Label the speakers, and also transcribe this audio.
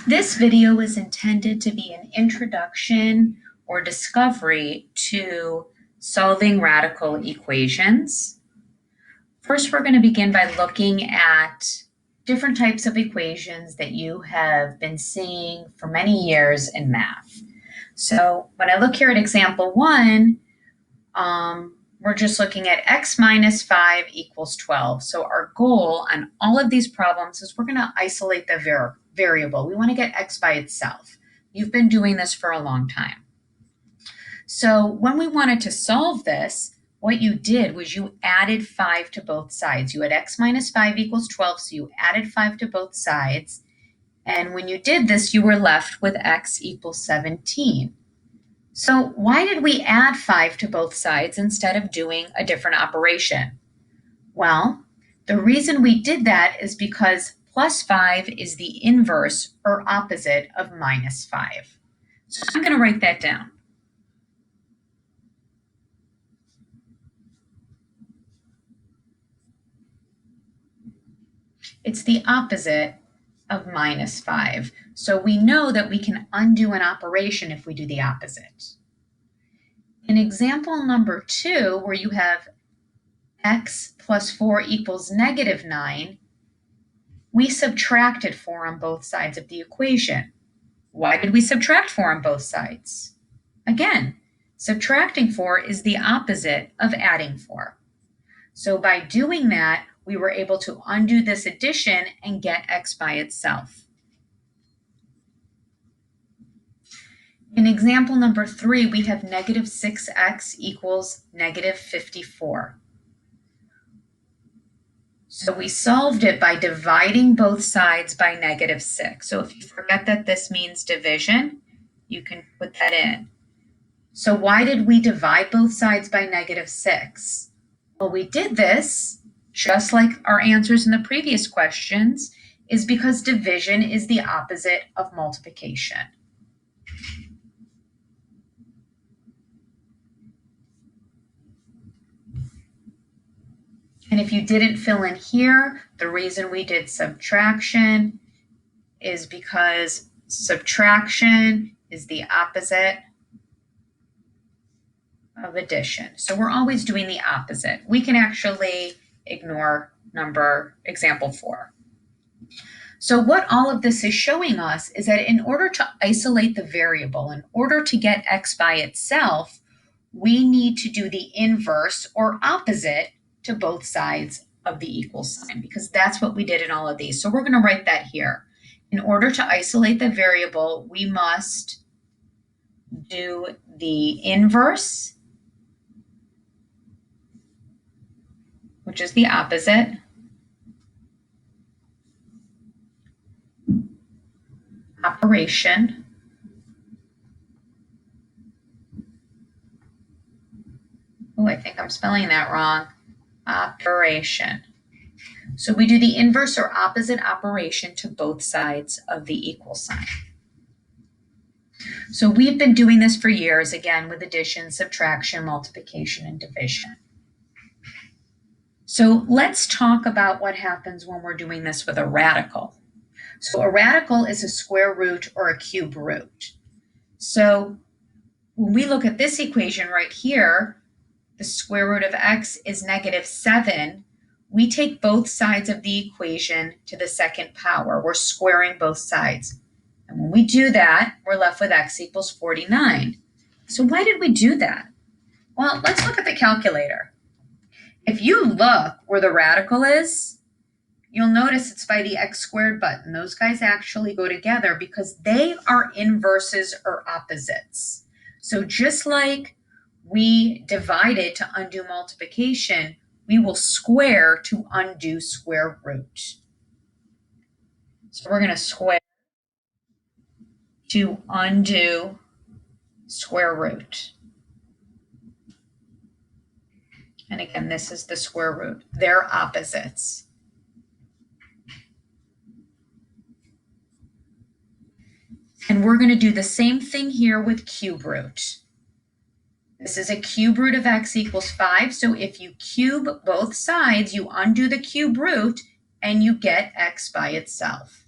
Speaker 1: This video is intended to be an introduction or discovery to solving radical equations. First, we're going to begin by looking at different types of equations that you have been seeing for many years in math. So when I look here at example 1, we're just looking at x minus 5 equals 12. So our goal on all of these problems is we're going to isolate the variable. We want to get x by itself. You've been doing this for a long time. So when we wanted to solve this, what you did was you added 5 to both sides. You had x minus 5 equals 12, so you added 5 to both sides. And when you did this, you were left with x equals 17. So why did we add 5 to both sides instead of doing a different operation? Well, the reason we did that is because plus 5 is the inverse or opposite of minus 5. So I'm going to write that down. It's the opposite of minus 5. So we know that we can undo an operation if we do the opposite. In example number 2, where you have x plus 4 equals negative 9, we subtracted 4 on both sides of the equation. Why did we subtract 4 on both sides? Again, subtracting 4 is the opposite of adding 4. So by doing that, we were able to undo this addition and get x by itself. In example number 3, we have negative 6x equals negative 54. So we solved it by dividing both sides by negative 6. So if you forget that this means division, you can put that in. So why did we divide both sides by negative 6? Well, we did this, just like our answers in the previous questions, is because division is the opposite of multiplication. And if you didn't fill in here, the reason we did subtraction is because subtraction is the opposite of addition. So we're always doing the opposite. We can actually ignore example 4. So what all of this is showing us is that in order to isolate the variable, in order to get x by itself, we need to do the inverse or opposite to both sides of the equal sign, because that's what we did in all of these. So we're going to write that here. In order to isolate the variable, we must do the inverse, which is the opposite, operation, oh, I think I'm spelling that wrong, operation. So we do the inverse or opposite operation to both sides of the equal sign. So we've been doing this for years, again, with addition, subtraction, multiplication, and division. So let's talk about what happens when we're doing this with a radical. So a radical is a square root or a cube root. So when we look at this equation right here, the square root of x is negative 7. We take both sides of the equation to the second power. We're squaring both sides. And when we do that, we're left with x equals 49. So why did we do that? Well, let's look at the calculator. If you look where the radical is, you'll notice it's by the x squared button. Those guys actually go together because they are inverses or opposites. So just like we divided to undo multiplication, we will square to undo square root. So we're going to square to undo square root. And again, this is the square root. They're opposites. And we're going to do the same thing here with cube root. This is a cube root of x equals 5. So if you cube both sides, you undo the cube root and you get x by itself.